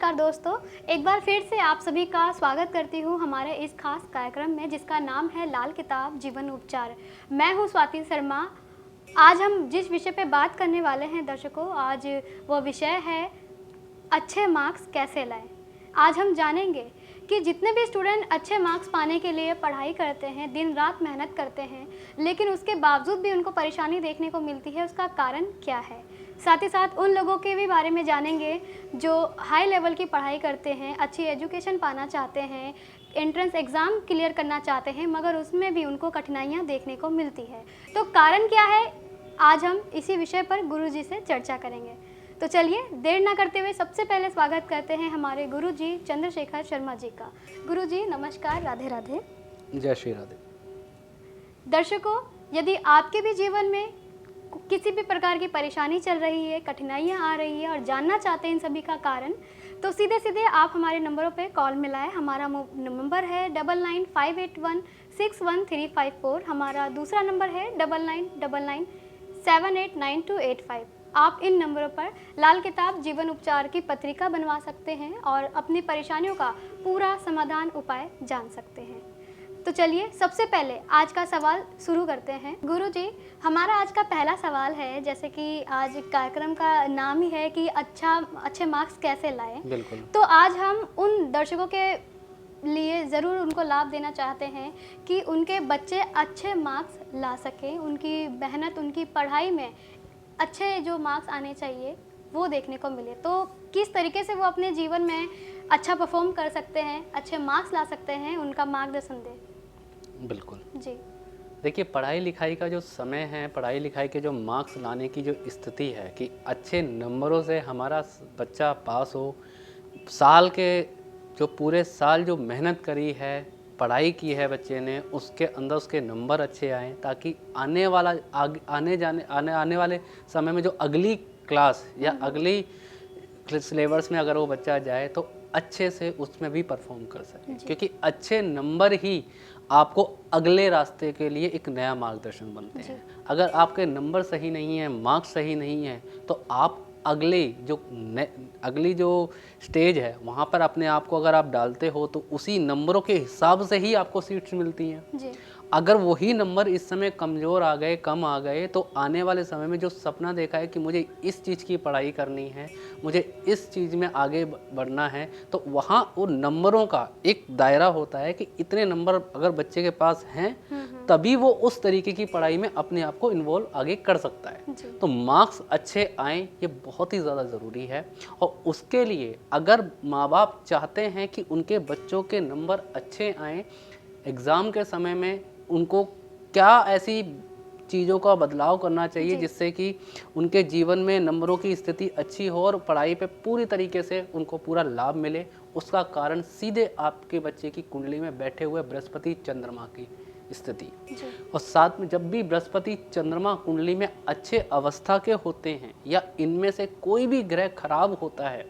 नमस्कार दोस्तों, एक बार फिर से आप सभी का स्वागत करती हूँ हमारे इस खास कार्यक्रम में जिसका नाम है लाल किताब जीवन उपचार। मैं हूँ स्वाति शर्मा। आज हम जिस विषय पे बात करने वाले हैं दर्शकों, आज वो विषय है अच्छे मार्क्स कैसे लाएं। आज हम जानेंगे कि जितने भी स्टूडेंट अच्छे मार्क्स पाने के लिए पढ़ाई करते हैं, दिन रात मेहनत करते हैं, लेकिन उसके बावजूद भी उनको परेशानी देखने को मिलती है, उसका कारण क्या है। साथ ही साथ उन लोगों के भी बारे में जानेंगे जो हाई लेवल की पढ़ाई करते हैं, अच्छी एजुकेशन पाना चाहते हैं, एंट्रेंस एग्ज़ाम क्लियर करना चाहते हैं, मगर उसमें भी उनको कठिनाइयाँ देखने को मिलती है। तो कारण क्या है, आज हम इसी विषय पर गुरुजी से चर्चा करेंगे। तो चलिए देर ना करते हुए सबसे पहले स्वागत करते हैं हमारे गुरुजी चंद्रशेखर शर्मा जी का। गुरुजी नमस्कार, राधे राधे। जय श्री राधे। दर्शकों, यदि आपके भी जीवन में किसी भी प्रकार की परेशानी चल रही है, कठिनाइयाँ आ रही है और जानना चाहते हैं इन सभी का कारण, तो सीधे सीधे आप हमारे नंबरों पे कॉल मिलाएं। हमारा नंबर है 9958161354। हमारा दूसरा नंबर है 9999789285। आप इन नंबरों पर लाल किताब जीवन उपचार की पत्रिका बनवा सकते हैं और अपनी परेशानियों का पूरा समाधान उपाय जान सकते हैं। तो चलिए सबसे पहले आज का सवाल शुरू करते हैं। गुरुजी, हमारा आज का पहला सवाल है, जैसे कि आज कार्यक्रम का नाम ही है कि अच्छे मार्क्स कैसे लाएं। बिल्कुल। तो आज हम उन दर्शकों के लिए ज़रूर उनको लाभ देना चाहते हैं कि उनके बच्चे अच्छे मार्क्स ला सकें, उनकी मेहनत, उनकी पढ़ाई में अच्छे जो मार्क्स आने चाहिए वो देखने को मिले। तो किस तरीके से वो अपने जीवन में अच्छा परफॉर्म कर सकते हैं, अच्छे मार्क्स ला सकते हैं, उनका मार्गदर्शन दें। बिल्कुल जी देखिए, पढ़ाई लिखाई का जो समय है, पढ़ाई लिखाई के जो मार्क्स लाने की जो स्थिति है कि अच्छे नंबरों से हमारा बच्चा पास हो, साल के जो पूरे साल जो मेहनत करी है, पढ़ाई की है बच्चे ने, उसके अंदर उसके नंबर अच्छे आएँ, ताकि आने वाले समय में जो अगली क्लास या अगली सिलेबस में अगर वो बच्चा जाए तो अच्छे से उसमें भी परफॉर्म कर सके, क्योंकि अच्छे नंबर ही आपको अगले रास्ते के लिए एक नया मार्गदर्शन बनते हैं। अगर आपके नंबर सही नहीं है, मार्क्स सही नहीं है, तो आप अगली जो स्टेज है वहाँ पर अपने आप को अगर आप डालते हो तो उसी नंबरों के हिसाब से ही आपको सीट्स मिलती हैं। जी। अगर वही नंबर इस समय कमज़ोर आ गए, कम आ गए, तो आने वाले समय में जो सपना देखा है कि मुझे इस चीज़ की पढ़ाई करनी है, मुझे इस चीज़ में आगे बढ़ना है, तो वहाँ वो नंबरों का एक दायरा होता है कि इतने नंबर अगर बच्चे के पास हैं तभी वो उस तरीके की पढ़ाई में अपने आप को इन्वॉल्व आगे कर सकता है। तो मार्क्स अच्छे आएँ ये बहुत ही ज़्यादा ज़रूरी है, और उसके लिए अगर माँ बाप चाहते हैं कि उनके बच्चों के नंबर अच्छे आएँ, एग्ज़ाम के समय में उनको क्या ऐसी चीज़ों का बदलाव करना चाहिए जिससे कि उनके जीवन में नंबरों की स्थिति अच्छी हो और पढ़ाई पे पूरी तरीके से उनको पूरा लाभ मिले, उसका कारण सीधे आपके बच्चे की कुंडली में बैठे हुए बृहस्पति चंद्रमा की स्थिति। और साथ में जब भी बृहस्पति चंद्रमा कुंडली में अच्छे अवस्था के होते हैं या इनमें से कोई भी ग्रह खराब होता है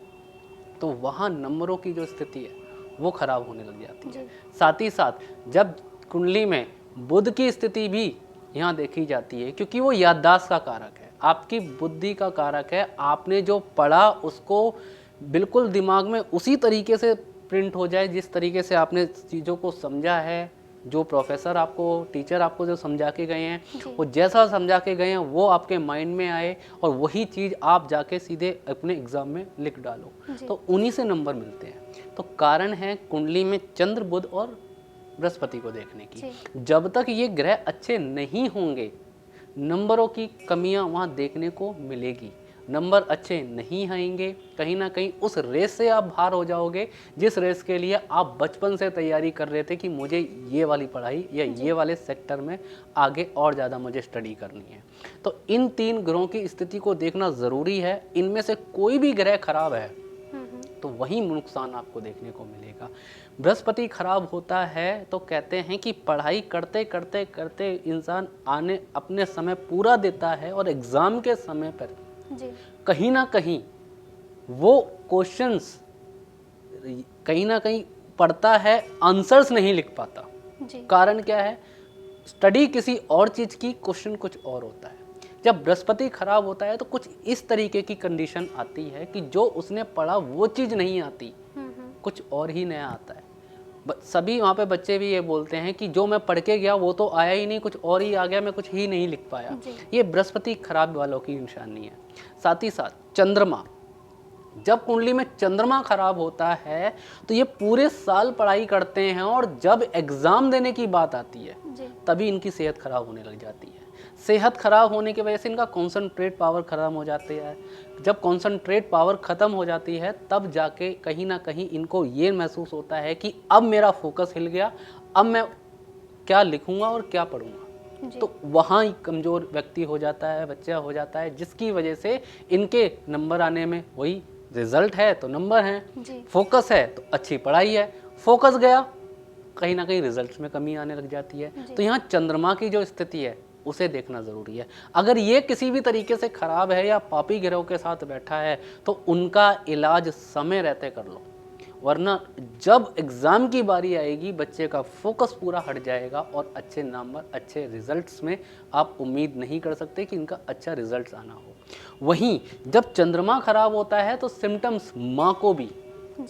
तो वहाँ नंबरों की जो स्थिति है वो खराब होने लग जाती है। साथ ही साथ जब कुंडली में बुध की स्थिति भी यहाँ देखी जाती है, क्योंकि वो याददाश्त का कारक है, आपकी बुद्धि का कारक है। आपने जो पढ़ा उसको बिल्कुल दिमाग में उसी तरीके से प्रिंट हो जाए जिस तरीके से आपने चीज़ों को समझा है, जो प्रोफेसर आपको, टीचर आपको जो समझा के गए हैं, वो जैसा समझा के गए हैं वो आपके माइंड में आए और वही चीज़ आप जाके सीधे अपने एग्ज़ाम में लिख डालो, तो उन्हीं से नंबर मिलते हैं। तो कारण है कुंडली में चंद्र, बुध और बृहस्पति को देखने की। जब तक ये ग्रह अच्छे नहीं होंगे नंबरों की कमियां वहाँ देखने को मिलेगी, नंबर अच्छे नहीं आएंगे, कहीं ना कहीं उस रेस से आप बाहर हो जाओगे जिस रेस के लिए आप बचपन से तैयारी कर रहे थे कि मुझे ये वाली पढ़ाई या ये वाले सेक्टर में आगे और ज़्यादा मुझे स्टडी करनी है। तो इन 3 ग्रहों की स्थिति को देखना ज़रूरी है। इनमें से कोई भी ग्रह खराब है तो वही नुकसान आपको देखने को मिलेगा। बृहस्पति खराब होता है तो कहते हैं कि पढ़ाई करते करते करते इंसान अपने समय पूरा देता है और एग्ज़ाम के समय पर कहीं ना कहीं वो क्वेश्चंस कहीं ना कहीं पढ़ता है, आंसर्स नहीं लिख पाता। कारण क्या है? स्टडी किसी और चीज़ की, क्वेश्चन कुछ और होता है। जब बृहस्पति खराब होता है तो कुछ इस तरीके की कंडीशन आती है कि जो उसने पढ़ा वो चीज़ नहीं आती, कुछ और ही नया आता है। सभी वहाँ पे बच्चे भी ये बोलते हैं कि जो मैं पढ़ के गया वो तो आया ही नहीं, कुछ और ही आ गया, मैं कुछ ही नहीं लिख पाया। ये बृहस्पति खराब वालों की निशानी है। साथ ही साथ चंद्रमा, जब कुंडली में चंद्रमा खराब होता है तो ये पूरे साल पढ़ाई करते हैं और जब एग्जाम देने की बात आती है तभी इनकी सेहत खराब होने लग जाती है। सेहत खराब होने की वजह से इनका कॉन्सनट्रेट पावर खत्म हो जाती है। जब कॉन्सनट्रेट पावर खत्म हो जाती है तब जाके कहीं ना कहीं इनको ये महसूस होता है कि अब मेरा फोकस हिल गया, अब मैं क्या लिखूंगा और क्या पढ़ूंगा। तो वहाँ ही कमज़ोर व्यक्ति हो जाता है, बच्चा हो जाता है, जिसकी वजह से इनके नंबर आने में, वही रिजल्ट है तो नंबर हैं, फोकस है तो अच्छी पढ़ाई है, फोकस गया कहीं ना कहीं रिजल्ट्स में कमी आने लग जाती है। तो यहाँ चंद्रमा की जो स्थिति है उसे देखना ज़रूरी है। अगर ये किसी भी तरीके से खराब है या पापी ग्रहों के साथ बैठा है तो उनका इलाज समय रहते कर लो, वरना जब एग्ज़ाम की बारी आएगी बच्चे का फोकस पूरा हट जाएगा और अच्छे नंबर, अच्छे रिजल्ट्स में आप उम्मीद नहीं कर सकते कि इनका अच्छा रिजल्ट्स आना हो। वहीं जब चंद्रमा खराब होता है तो सिम्टम्स माँ को भी,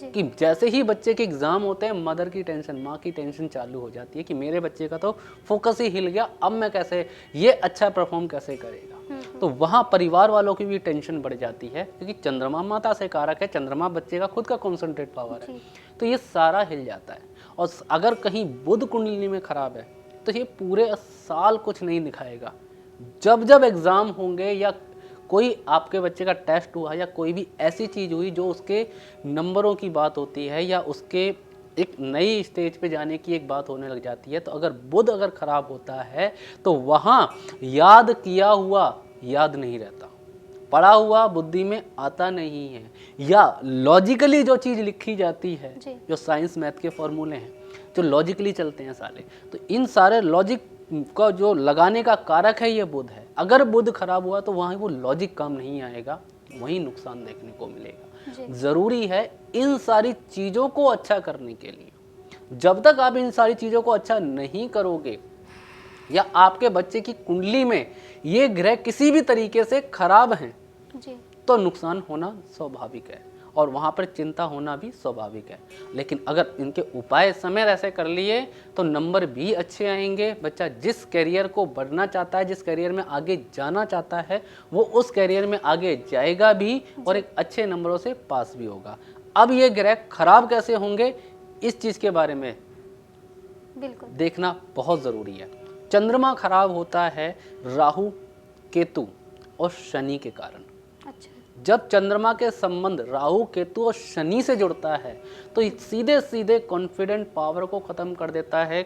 कि जैसे ही बच्चे के एग्ज़ाम होते हैं मदर की टेंशन, माँ की टेंशन चालू हो जाती है कि मेरे बच्चे का तो फोकस ही हिल गया, अब मैं कैसे, ये अच्छा परफॉर्म कैसे करेगा। तो वहाँ परिवार वालों की भी टेंशन बढ़ जाती है, क्योंकि चंद्रमा माता से कारक है, चंद्रमा बच्चे का खुद का कॉन्सेंट्रेट पावर है, तो ये सारा हिल जाता है। और अगर कहीं बुध कुंडली में खराब है तो ये पूरे साल कुछ नहीं दिखाएगा। जब जब एग्ज़ाम होंगे या कोई आपके बच्चे का टेस्ट हुआ या कोई भी ऐसी चीज़ हुई जो उसके नंबरों की बात होती है या उसके एक नई स्टेज पे जाने की एक बात होने लग जाती है, तो अगर बुध अगर खराब होता है तो वहाँ याद किया हुआ याद नहीं रहता, पढ़ा हुआ बुद्धि में आता नहीं है, या लॉजिकली जो चीज़ लिखी जाती है, जो साइंस मैथ के फॉर्मूले हैं जो लॉजिकली चलते हैं सारे, तो इन सारे लॉजिक का जो लगाने का कारक है ये बुध है। अगर बुध खराब हुआ तो वहाँ वो लॉजिक काम नहीं आएगा, वहीं नुकसान देखने को मिलेगा। ज़रूरी है इन सारी चीज़ों को अच्छा करने के लिए, जब तक आप इन सारी चीज़ों को अच्छा नहीं करोगे या आपके बच्चे की कुंडली में ये ग्रह किसी भी तरीके से खराब हैं तो नुकसान होना स्वाभाविक है और वहाँ पर चिंता होना भी स्वाभाविक है। लेकिन अगर इनके उपाय समय ऐसे कर लिए तो नंबर भी अच्छे आएंगे। बच्चा जिस कैरियर को बढ़ना चाहता है, जिस कैरियर में आगे जाना चाहता है, वो उस कैरियर में आगे जाएगा भी और एक अच्छे नंबरों से पास भी होगा। अब ये ग्रह खराब कैसे होंगे इस चीज़ के बारे में बिल्कुल देखना बहुत ज़रूरी है। चंद्रमा खराब होता है राहु, केतु और शनि के कारण। जब चंद्रमा के संबंध राहु, केतु और शनि से जुड़ता है तो सीधे सीधे कॉन्फिडेंट पावर को ख़त्म कर देता है,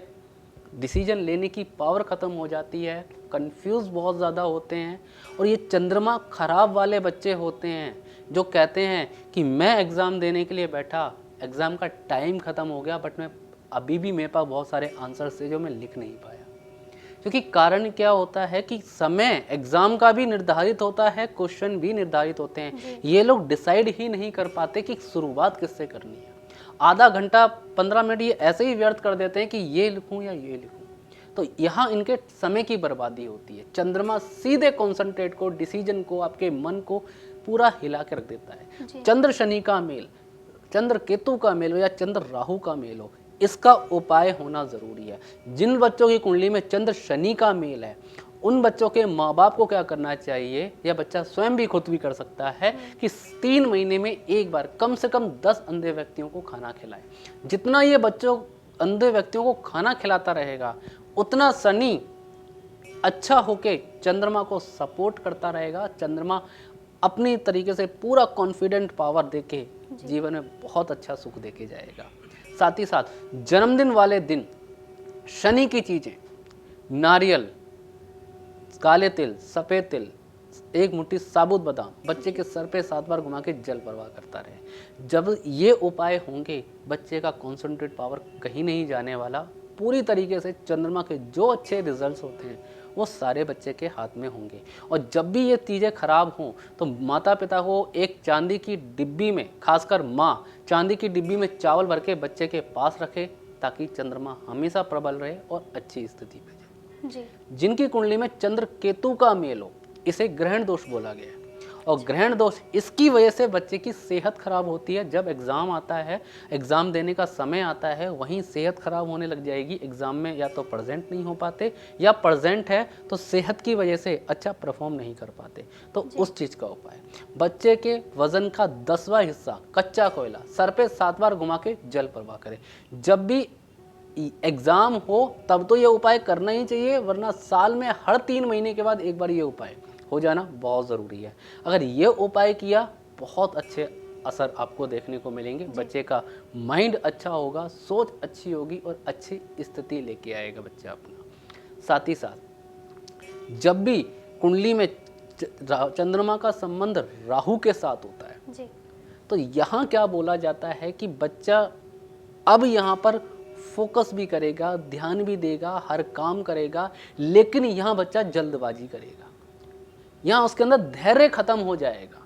डिसीजन लेने की पावर ख़त्म हो जाती है, कंफ्यूज बहुत ज़्यादा होते हैं। और ये चंद्रमा खराब वाले बच्चे होते हैं जो कहते हैं कि मैं एग्ज़ाम देने के लिए बैठा, एग्ज़ाम का टाइम ख़त्म हो गया बट मैं अभी भी मेरे पास बहुत सारे आंसर्स थे जो मैं लिख नहीं पाया। क्योंकि कारण क्या होता है कि समय एग्जाम का भी निर्धारित होता है, क्वेश्चन भी निर्धारित होते हैं, ये लोग डिसाइड ही नहीं कर पाते कि शुरुआत किससे करनी है। आधा घंटा 15 मिनट ये ऐसे ही व्यर्थ कर देते हैं कि ये लिखूं या ये लिखूं, तो यहाँ इनके समय की बर्बादी होती है। चंद्रमा सीधे कॉन्सेंट्रेट को, डिसीजन को, आपके मन को पूरा हिला के रख देता है। चंद्र शनि का मेल, चंद्र केतु का मेल हो या चंद्र राहु का मेल हो, इसका उपाय होना ज़रूरी है। जिन बच्चों की कुंडली में चंद्र शनि का मेल है उन बच्चों के माँ बाप को क्या करना चाहिए, या बच्चा स्वयं भी खुद भी कर सकता है कि 3 महीने में एक बार कम से कम 10 अंधे व्यक्तियों को खाना खिलाए। जितना ये बच्चों अंधे व्यक्तियों को खाना खिलाता रहेगा उतना शनि अच्छा होके चंद्रमा को सपोर्ट करता रहेगा। चंद्रमा अपनी तरीके से पूरा कॉन्फिडेंट पावर देके जीवन में बहुत अच्छा सुख देके जाएगा। साथ ही साथ जन्मदिन वाले दिन शनि की चीज़ें, नारियल, काले तिल, सफ़ेद तिल, एक मुट्ठी साबुत बादाम बच्चे के सर पे 7 बार घुमा के जल प्रवाह करता रहे। जब ये उपाय होंगे बच्चे का कॉन्सेंट्रेट पावर कहीं नहीं जाने वाला, पूरी तरीके से चंद्रमा के जो अच्छे रिजल्ट्स होते हैं वो सारे बच्चे के हाथ में होंगे। और जब भी ये चीज़ें खराब हों तो माता पिता को एक चांदी की डिब्बी में, खासकर माँ चांदी की डिब्बी में चावल भर के बच्चे के पास रखे ताकि चंद्रमा हमेशा प्रबल रहे और अच्छी स्थिति में जाए। जिनकी कुंडली में चंद्र केतु का मेल हो इसे ग्रहण दोष बोला गया है। और ग्रहण दोष इसकी वजह से बच्चे की सेहत खराब होती है। जब एग्ज़ाम आता है, एग्ज़ाम देने का समय आता है, वहीं सेहत खराब होने लग जाएगी। एग्ज़ाम में या तो प्रेजेंट नहीं हो पाते, या प्रेजेंट है तो सेहत की वजह से अच्छा परफॉर्म नहीं कर पाते। तो उस चीज़ का उपाय, बच्चे के वज़न का 10वां हिस्सा कच्चा कोयला सर पे 7 बार घुमा के जल प्रवाह करें। जब भी एग्ज़ाम हो तब तो ये उपाय करना ही चाहिए, वरना साल में हर 3 महीने के बाद एक बार ये उपाय हो जाना बहुत ज़रूरी है। अगर ये उपाय किया, बहुत अच्छे असर आपको देखने को मिलेंगे। बच्चे का माइंड अच्छा होगा, सोच अच्छी होगी और अच्छी स्थिति लेके आएगा बच्चा अपना। साथ ही साथ जब भी कुंडली में चंद्रमा का संबंध राहु के साथ होता है जी। तो यहाँ क्या बोला जाता है कि बच्चा अब यहाँ पर फोकस भी करेगा, ध्यान भी देगा, हर काम करेगा, लेकिन यहाँ बच्चा जल्दबाजी करेगा। यहाँ उसके अंदर धैर्य खत्म हो जाएगा।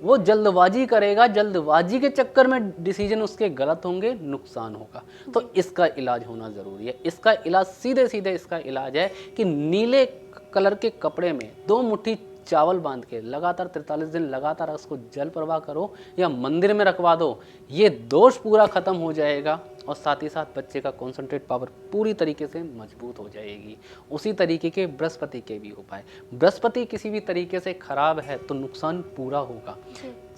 वो जल्दबाजी करेगा, जल्दबाजी के चक्कर में डिसीजन उसके गलत होंगे, नुकसान होगा। तो इसका इलाज होना ज़रूरी है। इसका इलाज सीधे सीधे इसका इलाज है कि नीले कलर के कपड़े में 2 मुट्ठी चावल बांध के लगातार 43 दिन लगातार उसको जल प्रवाह करो या मंदिर में रखवा दो। ये दोष पूरा खत्म हो जाएगा और साथ ही साथ बच्चे का कॉन्सेंट्रेट पावर पूरी तरीके से मजबूत हो जाएगी। उसी तरीके के बृहस्पति के भी उपाय, बृहस्पति किसी भी तरीके से खराब है तो नुकसान पूरा होगा।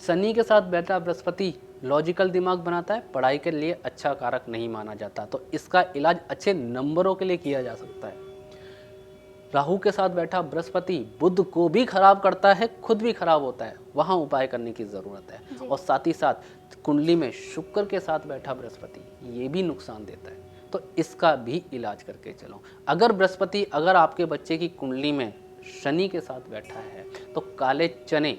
शनि के साथ बैठा बृहस्पति लॉजिकल दिमाग बनाता है, पढ़ाई के लिए अच्छा कारक नहीं माना जाता, तो इसका इलाज अच्छे नंबरों के लिए किया जा सकता है। राहु के साथ बैठा बृहस्पति बुध को भी खराब करता है, खुद भी खराब होता है, वहाँ उपाय करने की ज़रूरत है। और साथ ही साथ कुंडली में शुक्र के साथ बैठा बृहस्पति ये भी नुकसान देता है, तो इसका भी इलाज करके चलो। अगर बृहस्पति अगर आपके बच्चे की कुंडली में शनि के साथ बैठा है तो काले चने,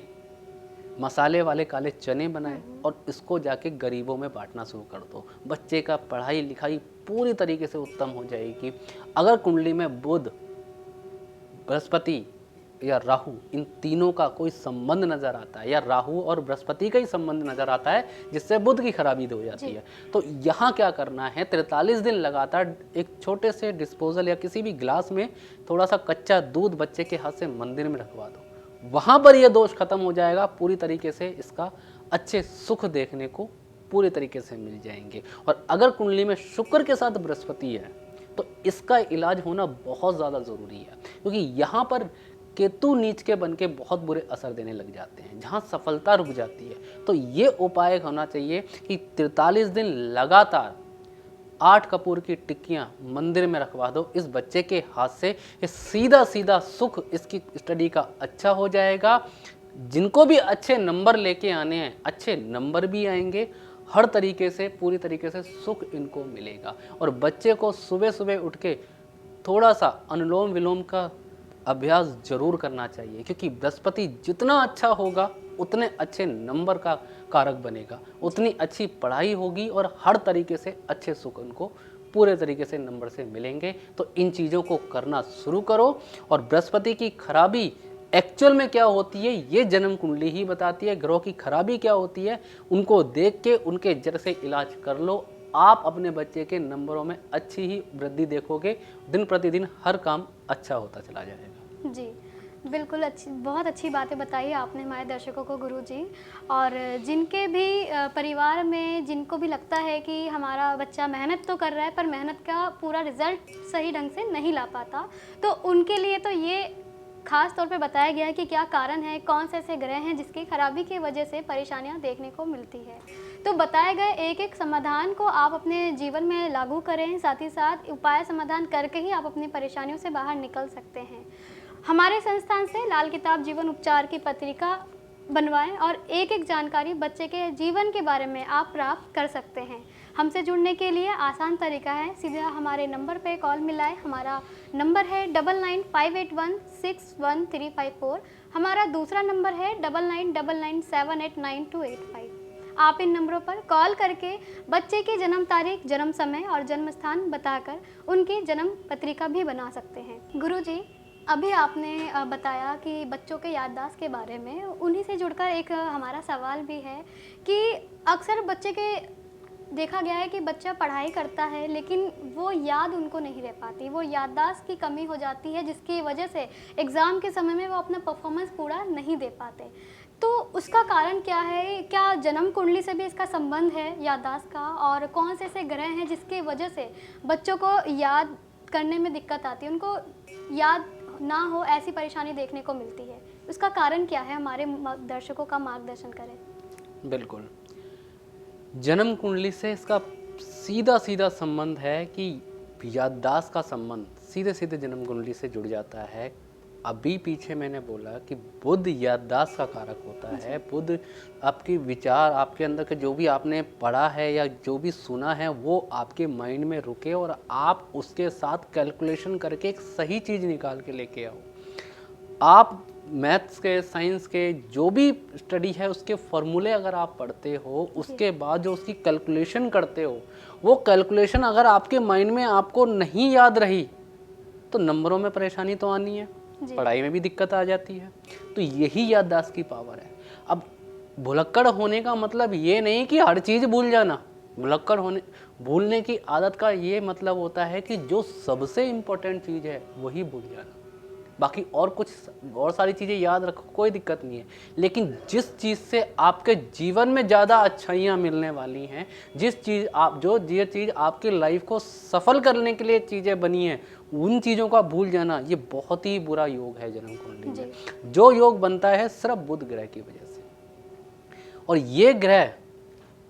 मसाले वाले काले चने बनाएं और इसको जाके गरीबों में बांटना शुरू कर दो। बच्चे का पढ़ाई लिखाई पूरी तरीके से उत्तम हो जाएगी। अगर कुंडली में बुध, बृहस्पति या राहु इन तीनों का कोई संबंध नजर आता है, या राहु और बृहस्पति का ही संबंध नजर आता है जिससे बुध की खराबी हो जाती है, तो यहाँ क्या करना है, 43 दिन लगातार एक छोटे से डिस्पोजल या किसी भी ग्लास में थोड़ा सा कच्चा दूध बच्चे के हाथ से मंदिर में रखवा दो। वहाँ पर यह दोष खत्म हो जाएगा। पूरी तरीके से इसका अच्छे सुख देखने को पूरी तरीके से मिल जाएंगे। और अगर कुंडली में शुक्र के साथ बृहस्पति है तो इसका इलाज होना बहुत ज़्यादा ज़रूरी है, क्योंकि यहाँ पर केतु नीच के बन के बहुत बुरे असर देने लग जाते हैं, जहाँ सफलता रुक जाती है। तो ये उपाय होना चाहिए कि 43 दिन लगातार 8 कपूर की टिक्कियाँ मंदिर में रखवा दो इस बच्चे के हाथ से। ये सीधा सीधा सुख इसकी स्टडी का अच्छा हो जाएगा। जिनको भी अच्छे नंबर लेके आने हैं, अच्छे नंबर भी आएंगे, हर तरीके से पूरी तरीके से सुख इनको मिलेगा। और बच्चे को सुबह सुबह उठ के थोड़ा सा अनुलोम विलोम का अभ्यास जरूर करना चाहिए, क्योंकि बृहस्पति जितना अच्छा होगा उतने अच्छे नंबर का कारक बनेगा, उतनी अच्छी पढ़ाई होगी और हर तरीके से अच्छे सुख उनको पूरे तरीके से नंबर से मिलेंगे। तो इन चीज़ों को करना शुरू करो। और बृहस्पति की खराबी एक्चुअल में क्या होती है ये जन्म कुंडली ही बताती है। ग्रहों की खराबी क्या होती है उनको देख के उनके जड़ से इलाज कर लो। आप अपने बच्चे के नंबरों में अच्छी ही वृद्धि देखोगे, दिन प्रतिदिन हर काम अच्छा होता चला जाएगा। जी बिल्कुल, बहुत अच्छी बातें बताई आपने हमारे दर्शकों को गुरुजी। और जिनके भी परिवार में जिनको भी लगता है कि हमारा बच्चा मेहनत तो कर रहा है पर मेहनत का पूरा रिजल्ट सही ढंग से नहीं ला पाता, तो उनके लिए तो ये खास तौर पे बताया गया है कि क्या कारण है, कौन से ऐसे ग्रह हैं जिसकी खराबी की वजह से परेशानियां देखने को मिलती है। तो बताए गए एक एक समाधान को आप अपने जीवन में लागू करें, साथ ही साथ उपाय समाधान करके ही आप अपनी परेशानियों से बाहर निकल सकते हैं। हमारे संस्थान से लाल किताब जीवन उपचार की पत्रिका बनवाएं और एक एक जानकारी बच्चे के जीवन के बारे में आप प्राप्त कर सकते हैं। हमसे जुड़ने के लिए आसान तरीका है, सीधा हमारे नंबर पे कॉल मिलाएं। हमारा नंबर है 9958161354। हमारा दूसरा नंबर है 9999789285। आप इन नंबरों पर कॉल करके बच्चे की जन्म तारीख, जन्म समय और जन्म स्थान बताकर उनकी जन्म पत्रिका भी बना सकते हैं। गुरुजी, अभी आपने बताया कि बच्चों के याददाश्त के बारे में, उन्हीं से जुड़कर एक हमारा सवाल भी है कि अक्सर बच्चे के देखा गया है कि बच्चा पढ़ाई करता है लेकिन वो याद उनको नहीं रह पाती, वो याददाश्त की कमी हो जाती है जिसकी वजह से एग्ज़ाम के समय में वो अपना परफॉर्मेंस पूरा नहीं दे पाते। तो उसका कारण क्या है? क्या जन्म कुंडली से भी इसका संबंध है याददाश्त का? और कौन से ऐसे ग्रह हैं जिसकी वजह से बच्चों को याद करने में दिक्कत आती है, उनको याद ना हो ऐसी परेशानी देखने को मिलती है? उसका कारण क्या है? हमारे दर्शकों का मार्गदर्शन करें। बिल्कुल, जन्म कुंडली से इसका सीधा सीधा संबंध है कि याददाश्त का संबंध सीधे सीधे जन्म कुंडली से जुड़ जाता है। अभी पीछे मैंने बोला कि बुध याददाश्त का कारक होता है। बुध आपकी विचार, आपके अंदर के जो भी आपने पढ़ा है या जो भी सुना है वो आपके माइंड में रुके और आप उसके साथ कैलकुलेशन करके एक सही चीज़ निकाल के लेके आओ। आप मैथ्स के, साइंस के जो भी स्टडी है उसके फॉर्मूले अगर आप पढ़ते हो, उसके बाद जो उसकी कैलकुलेशन करते हो, वो कैलकुलेशन अगर आपके माइंड में आपको नहीं याद रही तो नंबरों में परेशानी तो आनी है, पढ़ाई में भी दिक्कत आ जाती है। तो यही याददाश्त की पावर है। अब भुलक्कड़ होने का मतलब ये नहीं कि हर चीज़ भूल जाना। भूलने की आदत का ये मतलब होता है कि जो सबसे इम्पोर्टेंट चीज़ है वही भूल जाना। बाकी और सारी चीज़ें याद रखो, कोई दिक्कत नहीं है, लेकिन जिस चीज़ से आपके जीवन में ज़्यादा अच्छाइयाँ मिलने वाली हैं, जो चीज़ आपकी लाइफ को सफल करने के लिए चीज़ें बनी हैं, उन चीज़ों का भूल जाना ये बहुत ही बुरा योग है जन्म कुंडली में। जो योग बनता है सिर्फ बुध ग्रह की वजह से, और ये ग्रह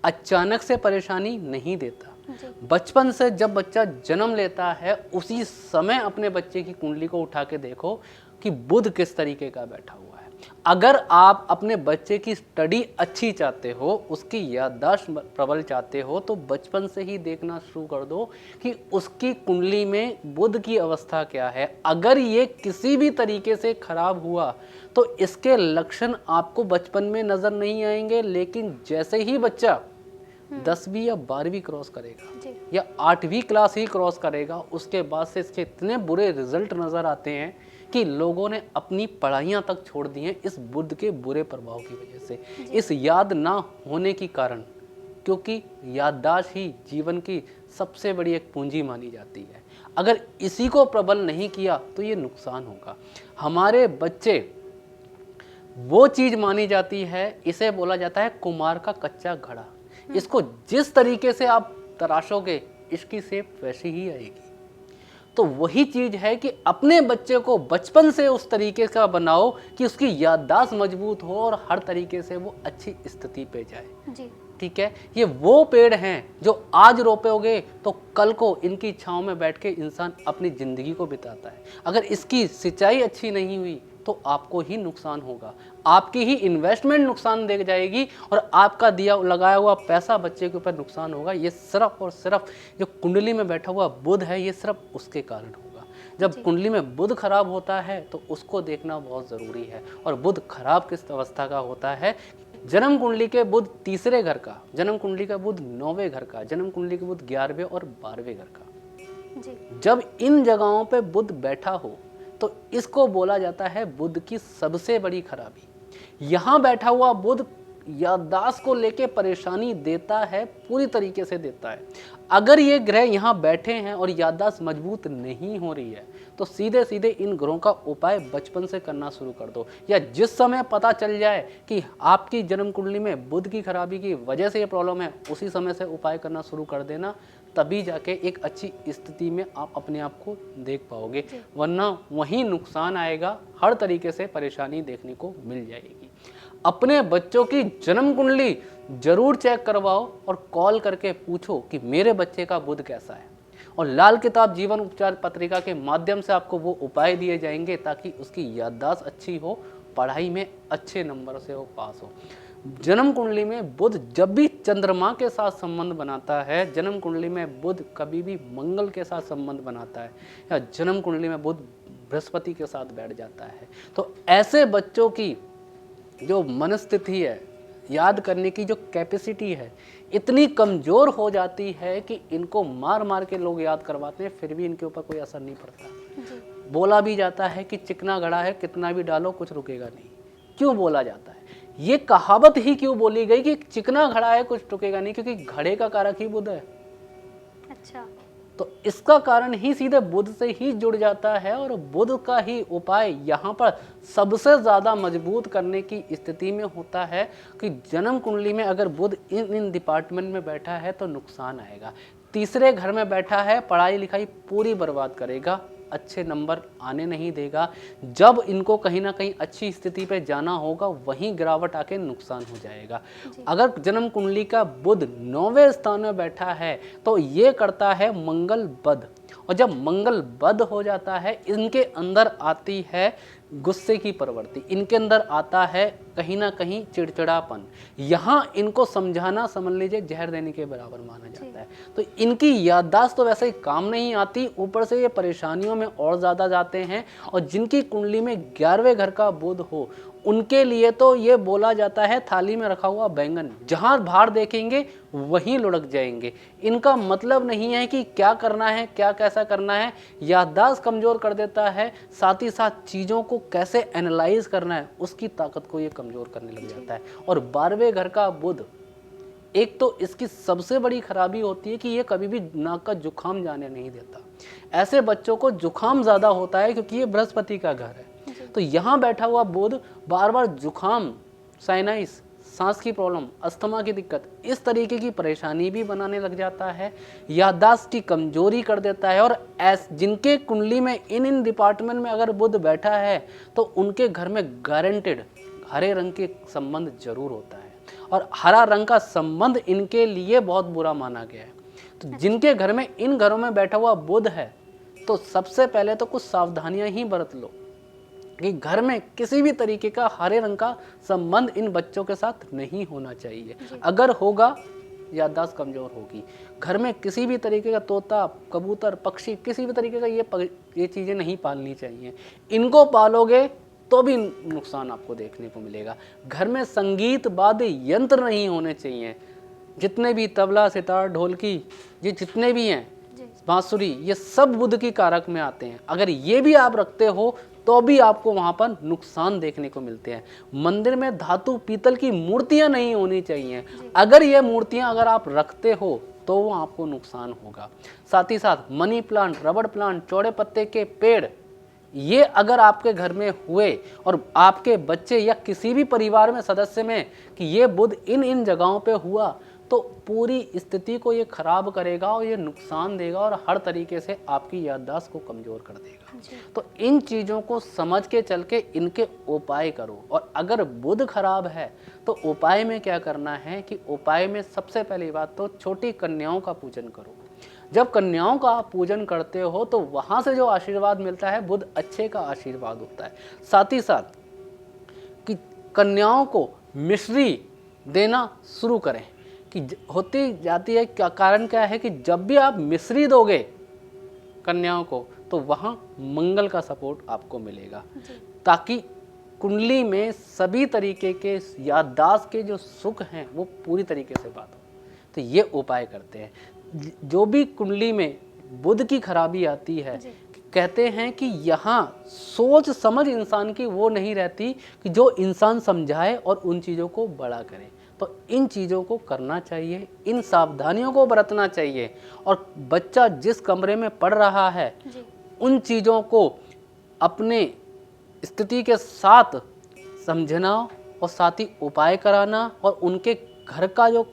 अचानक से परेशानी नहीं देता। बचपन से जब बच्चा जन्म लेता है उसी समय अपने बच्चे की कुंडली को उठा के देखो कि बुध किस तरीके का बैठा हुआ है। अगर आप अपने बच्चे की स्टडी अच्छी चाहते हो, उसकी याददाश्त प्रबल चाहते हो, तो बचपन से ही देखना शुरू कर दो कि उसकी कुंडली में बुध की अवस्था क्या है। अगर ये किसी भी तरीके से खराब हुआ तो इसके लक्षण आपको बचपन में नजर नहीं आएंगे, लेकिन जैसे ही बच्चा 10वीं या 12वीं क्रॉस करेगा या 8वीं क्लास ही क्रॉस करेगा, उसके बाद से इसके इतने बुरे रिजल्ट नज़र आते हैं कि लोगों ने अपनी पढ़ाइयाँ तक छोड़ दी हैं इस बुध के बुरे प्रभाव की वजह से, इस याद ना होने के कारण। क्योंकि याददाश्त ही जीवन की सबसे बड़ी एक पूंजी मानी जाती है। अगर इसी को प्रबल नहीं किया तो ये नुकसान होगा। हमारे बच्चे वो चीज़ मानी जाती है, इसे बोला जाता है कुमार का कच्चा घड़ा। इसको जिस तरीके से आप तराशोगे इसकी शेप वैसी ही आएगी। तो वही चीज है कि अपने बच्चे को बचपन से उस तरीके का बनाओ कि उसकी याददाश्त मजबूत हो और हर तरीके से वो अच्छी स्थिति पे जाए। ठीक है, ये वो पेड़ हैं जो आज रोपोगे तो कल को इनकी छांव में बैठ के इंसान अपनी जिंदगी को बिताता है। अगर इसकी सिंचाई अच्छी नहीं हुई तो आपको ही नुकसान होगा, आपकी ही इन्वेस्टमेंट नुकसान दे जाएगी और आपका लगाया हुआ पैसा बच्चे के ऊपर नुकसान होगा। ये सिर्फ और सिर्फ जो कुंडली में बैठा हुआ बुध है, ये सिर्फ उसके कारण होगा। जब कुंडली में बुध खराब होता है तो उसको देखना बहुत ज़रूरी है। और बुध खराब किस अवस्था का होता है? जन्म कुंडली के बुध तीसरे घर का, जन्म कुंडली का बुध 9वें घर का, जन्म कुंडली के बुध 11वें और 12वें घर का। जब इन जगहों पे बुध बैठा हो तो इसको बोला जाता है बुध की सबसे बड़ी खराबी। यहाँ बैठा हुआ बुध याददाश्त को लेके परेशानी देता है, पूरी तरीके से देता है। अगर ये ग्रह यहाँ बैठे हैं और याददाश्त मजबूत नहीं हो रही है तो सीधे सीधे इन ग्रहों का उपाय बचपन से करना शुरू कर दो, या जिस समय पता चल जाए कि आपकी जन्म कुंडली में बुध की खराबी की वजह से ये प्रॉब्लम है, उसी समय से उपाय करना शुरू कर देना। तभी जाके एक अच्छी स्थिति में आप अपने आप को देख पाओगे, वरना वहीं नुकसान आएगा, हर तरीके से परेशानी देखने को मिल जाएगी। अपने बच्चों की जन्म कुंडली जरूर चेक करवाओ और कॉल करके पूछो कि मेरे बच्चे का बुध कैसा है, और लाल किताब जीवन उपचार पत्रिका के माध्यम से आपको वो उपाय दिए जाएंगे ताकि उसकी याददाश्त अच्छी हो, पढ़ाई में अच्छे नंबर से वो पास हो। जन्म कुंडली में बुध जब भी चंद्रमा के साथ संबंध बनाता है, जन्म कुंडली में बुध कभी भी मंगल के साथ संबंध बनाता है, या जन्म कुंडली में बुध बृहस्पति के साथ बैठ जाता है, तो ऐसे बच्चों की जो मनस्थिति है, याद करने की जो कैपेसिटी है, इतनी कमज़ोर हो जाती है कि इनको मार मार के लोग याद करवाते हैं, फिर भी इनके ऊपर कोई असर नहीं पड़ता। बोला भी जाता है कि चिकना घड़ा है, कितना भी डालो कुछ रुकेगा नहीं। क्यों बोला जाता है? ये कहावत ही क्यों बोली गई कि चिकना घड़ा है कुछ टुकेगा नहीं, क्योंकि घड़े का कारक ही बुध है। अच्छा। तो इसका कारण ही सीधे बुध से ही जुड़ जाता है, और बुध का ही उपाय यहाँ पर सबसे ज़्यादा मजबूत करने की स्थिति में होता है कि जन्म कुंडली में अगर बुध इन डिपार्टमेंट में बैठा है तो नुकसान आएगा। तीसरे घर में बैठा है, पढ़ाई लिखाई पूरी बर्बाद करेगा, अच्छे नंबर आने नहीं देगा। जब इनको कहीं ना कहीं अच्छी स्थिति पे जाना होगा वहीं गिरावट आके नुकसान हो जाएगा। अगर जन्म कुंडली का बुध 9वें स्थान में बैठा है तो ये करता है मंगल बध, और जब मंगल बध हो जाता है इनके अंदर आती है गुस्से की प्रवृत्ति, इनके अंदर आता है कहीं ना कहीं चिड़चिड़ापन। यहाँ इनको समझाना समझ लीजिए जहर देने के बराबर माना जाता है। तो इनकी याददाश्त तो वैसे ही काम नहीं आती, ऊपर से ये परेशानियों में और ज़्यादा जाते हैं। और जिनकी कुंडली में 11वें घर का बुध हो उनके लिए तो ये बोला जाता है थाली में रखा हुआ बैंगन, जहाँ भार देखेंगे वहीं लुढ़क जाएंगे। इनका मतलब नहीं है कि क्या करना है, क्या कैसा करना है, याददाश्त कमज़ोर कर देता है, साथ ही साथ चीज़ों को कैसे एनालाइज करना है उसकी ताकत को ये कमज़ोर करने लग जाता है। और 12वें घर का बुध, एक तो इसकी सबसे बड़ी खराबी होती है कि ये कभी भी नाक का जुकाम जाने नहीं देता। ऐसे बच्चों को जुकाम ज़्यादा होता है क्योंकि ये बृहस्पति का घर है। तो यहाँ बैठा हुआ बुध बार बार जुकाम, साइनाइस, सांस की प्रॉब्लम, अस्थमा की दिक्कत, इस तरीके की परेशानी भी बनाने लग जाता है, याददाश्त की कमजोरी कर देता है। और जिनके कुंडली में इन डिपार्टमेंट में अगर बुध बैठा है तो उनके घर में गारंटेड हरे रंग के संबंध जरूर होता है, और हरा रंग का संबंध इनके लिए बहुत बुरा माना गया है। तो जिनके घर में इन घरों में बैठा हुआ बुध है तो सबसे पहले तो कुछ सावधानियां ही बरत लो कि घर में किसी भी तरीके का हरे रंग का संबंध इन बच्चों के साथ नहीं होना चाहिए। अगर होगा याददाश्त कमजोर होगी। घर में किसी भी तरीके का तोता, कबूतर, पक्षी, किसी भी तरीके का ये चीज़ें नहीं पालनी चाहिए। इनको पालोगे तो भी नुकसान आपको देखने को मिलेगा। घर में संगीत वाद्य यंत्र नहीं होने चाहिए। जितने भी तबला, सितार, ढोलकी, ये जितने भी हैं, बांसुरी, ये सब बुध की कारक में आते हैं। अगर ये भी आप रखते हो तो भी आपको वहाँ पर नुकसान देखने को मिलते हैं। मंदिर में धातु पीतल की मूर्तियाँ नहीं होनी चाहिए। अगर ये मूर्तियाँ अगर आप रखते हो तो वो आपको नुकसान होगा। साथ ही साथ मनी प्लांट, रबड़ प्लांट, चौड़े पत्ते के पेड़, ये अगर आपके घर में हुए और आपके बच्चे या किसी भी परिवार में सदस्य में कि ये बुध इन जगहों पे हुआ तो पूरी स्थिति को ये खराब करेगा और ये नुकसान देगा और हर तरीके से आपकी याददाश्त को कमज़ोर कर देगा। तो इन चीज़ों को समझ के चल के इनके उपाय करो। और अगर बुध खराब है तो उपाय में क्या करना है कि उपाय में सबसे पहली बात तो छोटी कन्याओं का पूजन करो। जब कन्याओं का आप पूजन करते हो तो वहाँ से जो आशीर्वाद मिलता है बुध अच्छे का आशीर्वाद होता है। साथ ही साथ कि कन्याओं को मिश्री देना शुरू करें कि होती जाती है क्या कारण क्या है कि जब भी आप मिश्री दोगे कन्याओं को तो वहाँ मंगल का सपोर्ट आपको मिलेगा, ताकि कुंडली में सभी तरीके के याददाश्त के जो सुख हैं वो पूरी तरीके से बात हो। तो ये उपाय करते हैं। जो भी कुंडली में बुध की खराबी आती है, कहते हैं कि यहाँ सोच समझ इंसान की वो नहीं रहती कि जो इंसान समझाए और उन चीज़ों को बड़ा करे। तो इन चीज़ों को करना चाहिए, इन सावधानियों को बरतना चाहिए। और बच्चा जिस कमरे में पढ़ रहा है उन चीज़ों को अपने स्थिति के साथ समझना और साथ ही उपाय कराना, और उनके घर का जो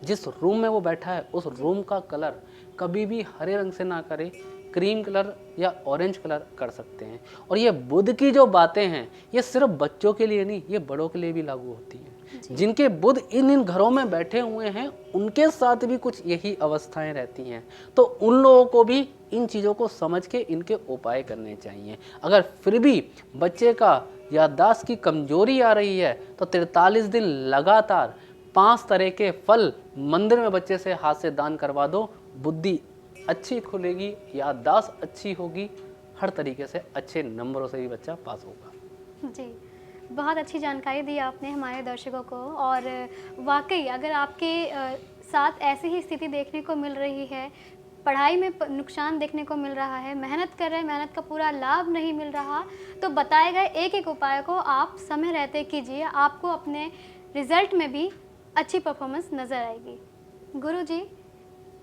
जिस रूम में वो बैठा है उस रूम का कलर कभी भी हरे रंग से ना करे, क्रीम कलर या ऑरेंज कलर कर सकते हैं। और ये बुध की जो बातें हैं ये सिर्फ बच्चों के लिए नहीं, ये बड़ों के लिए भी लागू होती हैं। जिनके बुध इन घरों में बैठे हुए हैं उनके साथ भी कुछ यही अवस्थाएं रहती हैं। तो उन लोगों को भी इन चीज़ों को समझ के इनके उपाय करने चाहिए। अगर फिर भी बच्चे का याददाश्त की कमजोरी आ रही है तो 43 दिन लगातार 5 तरह के फल मंदिर में बच्चे से हाथ से दान करवा दो। बुद्धि अच्छी खुलेगी, याददाश्त अच्छी होगी, हर तरीके से अच्छे नंबरों से भी बच्चा पास होगा। जी, बहुत अच्छी जानकारी दी आपने हमारे दर्शकों को। और वाकई अगर आपके साथ ऐसी ही स्थिति देखने को मिल रही है पढ़ाई में नुकसान देखने को मिल रहा है, मेहनत कर रहे हैं, मेहनत का पूरा लाभ नहीं मिल रहा, तो बताए गए एक एक उपाय को आप समय रहते कीजिए, आपको अपने रिजल्ट में भी अच्छी परफॉर्मेंस नज़र आएगी। गुरुजी,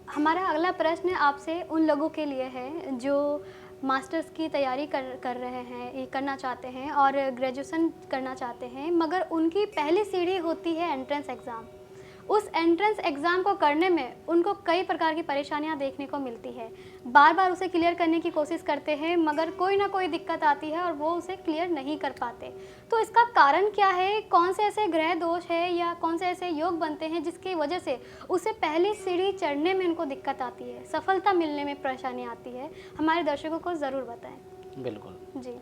हमारा अगला प्रश्न आपसे उन लोगों के लिए है जो मास्टर्स की तैयारी कर रहे हैं, ये करना चाहते हैं और ग्रेजुएशन करना चाहते हैं, मगर उनकी पहली सीढ़ी होती है एंट्रेंस एग्ज़ाम। उस एंट्रेंस एग्ज़ाम को करने में उनको कई प्रकार की परेशानियां देखने को मिलती है, बार बार उसे क्लियर करने की कोशिश करते हैं, मगर कोई ना कोई दिक्कत आती है और वो उसे क्लियर नहीं कर पाते। तो इसका कारण क्या है? कौन से ऐसे ग्रह दोष है या कौन से ऐसे योग बनते हैं जिसकी वजह से उसे पहली सीढ़ी चढ़ने में उनको दिक्कत आती है, सफलता मिलने में परेशानी आती है? हमारे दर्शकों को ज़रूर बताएं। बिल्कुल जी।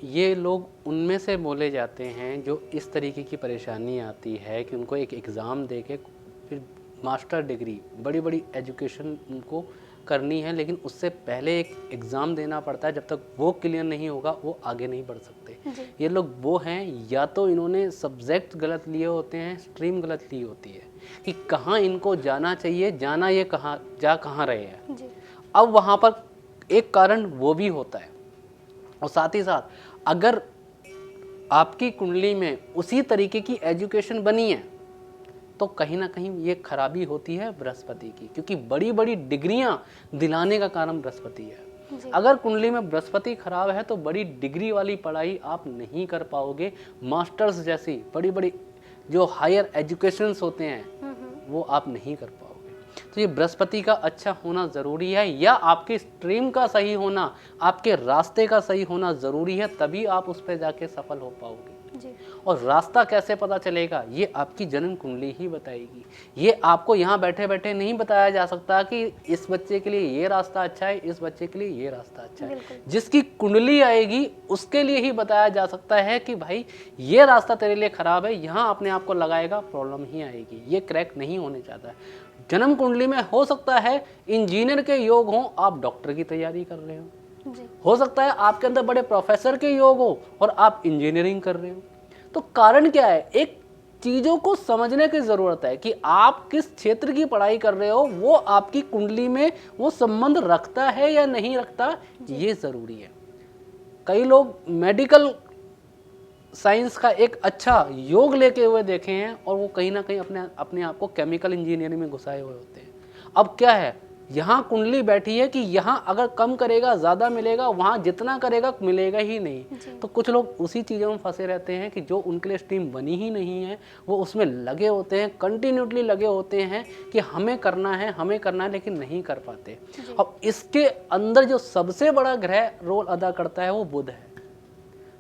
ये लोग उनमें से बोले जाते हैं जो इस तरीके की परेशानी आती है कि उनको एक एग्ज़ाम दे के फिर मास्टर डिग्री, बड़ी बड़ी एजुकेशन उनको करनी है, लेकिन उससे पहले एक एग्ज़ाम देना पड़ता है। जब तक वो क्लियर नहीं होगा वो आगे नहीं बढ़ सकते। ये लोग वो हैं, या तो इन्होंने सब्जेक्ट गलत लिए होते हैं, स्ट्रीम गलत ली होती है कि कहाँ इनको जाना चाहिए, जाना ये कहाँ रहे हैं। अब वहाँ पर एक कारण वो भी होता है, और साथ ही साथ अगर आपकी कुंडली में उसी तरीके की एजुकेशन बनी है तो कहीं ना कहीं ये खराबी होती है बृहस्पति की, क्योंकि बड़ी बड़ी डिग्रियां दिलाने का कारण बृहस्पति है। अगर कुंडली में बृहस्पति खराब है तो बड़ी डिग्री वाली पढ़ाई आप नहीं कर पाओगे। मास्टर्स जैसी बड़ी बड़ी जो हायर एजुकेशंस होते हैं वो आप नहीं कर पाओगे। तो ये बृहस्पति का अच्छा होना ज़रूरी है, या आपके स्ट्रीम का सही होना, आपके रास्ते का सही होना ज़रूरी है, तभी आप उस पर जाके सफल हो पाओगे। और रास्ता कैसे पता चलेगा? ये आपकी जन्म कुंडली ही बताएगी। ये आपको यहाँ बैठे बैठे नहीं बताया जा सकता कि इस बच्चे के लिए ये रास्ता अच्छा है, इस बच्चे के लिए ये रास्ता अच्छा है। जिसकी कुंडली आएगी उसके लिए ही बताया जा सकता है कि भाई ये रास्ता तेरे लिए खराब है, यहाँ अपने आप को लगाएगा प्रॉब्लम ही आएगी, ये क्रैक नहीं होने चाहता है। जन्म कुंडली में हो सकता है इंजीनियर के योग हों, आप डॉक्टर की तैयारी कर रहे हो सकता है आपके अंदर बड़े प्रोफेसर के योग हो और आप इंजीनियरिंग कर रहे हो। तो कारण क्या है? एक चीज़ों को समझने की ज़रूरत है कि आप किस क्षेत्र की पढ़ाई कर रहे हो, वो आपकी कुंडली में वो संबंध रखता है या नहीं रखता, ये ज़रूरी है। कई लोग मेडिकल साइंस का एक अच्छा योग लेके हुए देखे हैं और वो कहीं ना कहीं अपने आप को केमिकल इंजीनियरिंग में घुसाए हुए होते हैं। अब क्या है, यहाँ कुंडली बैठी है कि यहाँ अगर कम करेगा ज़्यादा मिलेगा, वहाँ जितना करेगा मिलेगा ही नहीं। तो कुछ लोग उसी चीज़ों में फंसे रहते हैं कि जो उनके लिए स्ट्रीम बनी ही नहीं है, वो उसमें लगे होते हैं, कंटिन्यूटली लगे होते हैं कि हमें करना है, लेकिन नहीं कर पाते। अब इसके अंदर जो सबसे बड़ा ग्रह रोल अदा करता है वो बुध है।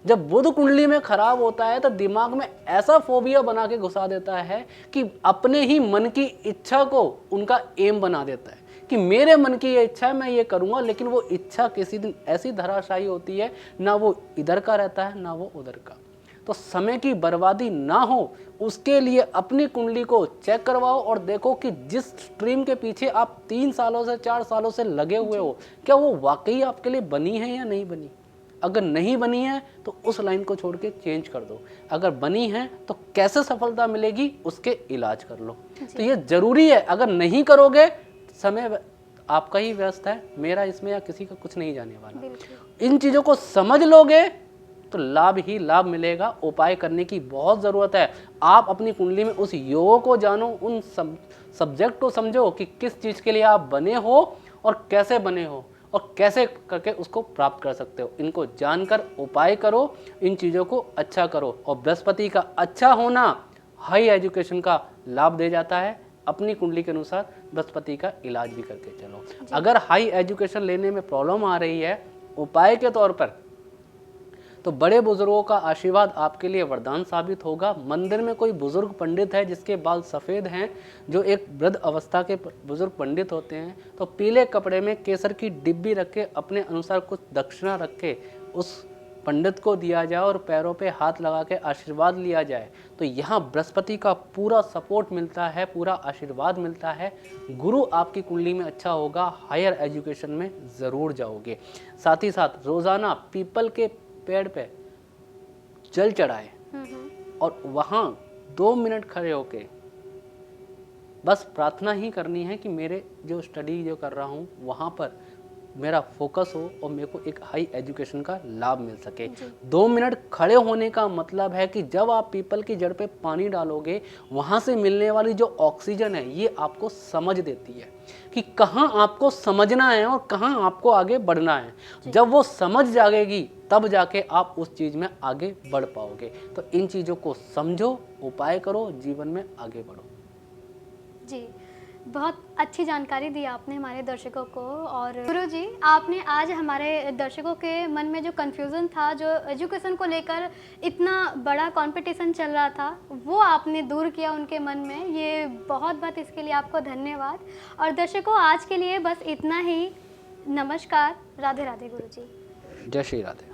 जब बुध कुंडली में खराब होता है तो दिमाग में ऐसा फोबिया बना के घुसा देता है कि अपने ही मन की इच्छा को उनका एम बना देता है कि मेरे मन की ये इच्छा है, मैं ये करूँगा, लेकिन वो इच्छा किसी दिन ऐसी धराशायी होती है, ना वो इधर का रहता है ना वो उधर का। तो समय की बर्बादी ना हो उसके लिए अपनी कुंडली को चेक करवाओ और देखो कि जिस स्ट्रीम के पीछे आप 3 सालों से 4 सालों से लगे हुए हो, क्या वो वाकई आपके लिए बनी है या नहीं बनी। अगर नहीं बनी है तो उस लाइन को छोड़ के चेंज कर दो, अगर बनी है तो कैसे सफलता मिलेगी उसके इलाज कर लो। तो ये ज़रूरी है, अगर नहीं करोगे समय आपका ही व्यस्त है, मेरा इसमें या किसी का कुछ नहीं जाने वाला। इन चीज़ों को समझ लोगे तो लाभ ही लाभ मिलेगा। उपाय करने की बहुत ज़रूरत है। आप अपनी कुंडली में उस योग को जानो, उन सब्जेक्ट को समझो कि किस चीज़ के लिए आप बने हो और कैसे बने हो और कैसे करके उसको प्राप्त कर सकते हो। इनको जानकर उपाय करो, इन चीज़ों को अच्छा करो। और बृहस्पति का अच्छा होना हाई एजुकेशन का लाभ दे जाता है। अपनी कुंडली के अनुसार बृहस्पति का इलाज भी करके चलो। अगर हाई एजुकेशन लेने में प्रॉब्लम आ रही है, उपाय के तौर पर तो बड़े बुजुर्गों का आशीर्वाद आपके लिए वरदान साबित होगा। मंदिर में कोई बुजुर्ग पंडित है जिसके बाल सफ़ेद हैं, जो एक वृद्ध अवस्था के बुजुर्ग पंडित होते हैं, तो पीले कपड़े में केसर की डिब्बी रख के अपने अनुसार कुछ दक्षिणा रख के उस पंडित को दिया जाए और पैरों पे हाथ लगा के आशीर्वाद लिया जाए, तो यहाँ बृहस्पति का पूरा सपोर्ट मिलता है, पूरा आशीर्वाद मिलता है। गुरु आपकी कुंडली में अच्छा होगा, हायर एजुकेशन में ज़रूर जाओगे। साथ ही साथ रोज़ाना पीपल के पेड़ पे जल चढ़ाए और वहाँ 2 मिनट खड़े होके बस प्रार्थना ही करनी है कि मेरे जो स्टडी जो कर रहा हूँ वहाँ पर मेरा फोकस हो और मेरे को एक हाई एजुकेशन का लाभ मिल सके। 2 मिनट खड़े होने का मतलब है कि जब आप पीपल की जड़ पे पानी डालोगे, वहाँ से मिलने वाली जो ऑक्सीजन है ये आपको समझ देती है कि कहाँ आपको समझना है और कहाँ आपको आगे बढ़ना है। जब वो समझ जाएगी तब जाके आप उस चीज़ में आगे बढ़ पाओगे। तो इन चीज़ों को समझो, उपाय करो, जीवन में आगे बढ़ो। जी, बहुत अच्छी जानकारी दी आपने हमारे दर्शकों को। और गुरुजी, आपने आज हमारे दर्शकों के मन में जो कन्फ्यूज़न था, जो एजुकेशन को लेकर इतना बड़ा कंपटीशन चल रहा था, वो आपने दूर किया उनके मन में। ये बहुत इसके लिए आपको धन्यवाद। और दर्शकों, आज के लिए बस इतना ही। नमस्कार, राधे राधे गुरुजी। जय श्री राधे।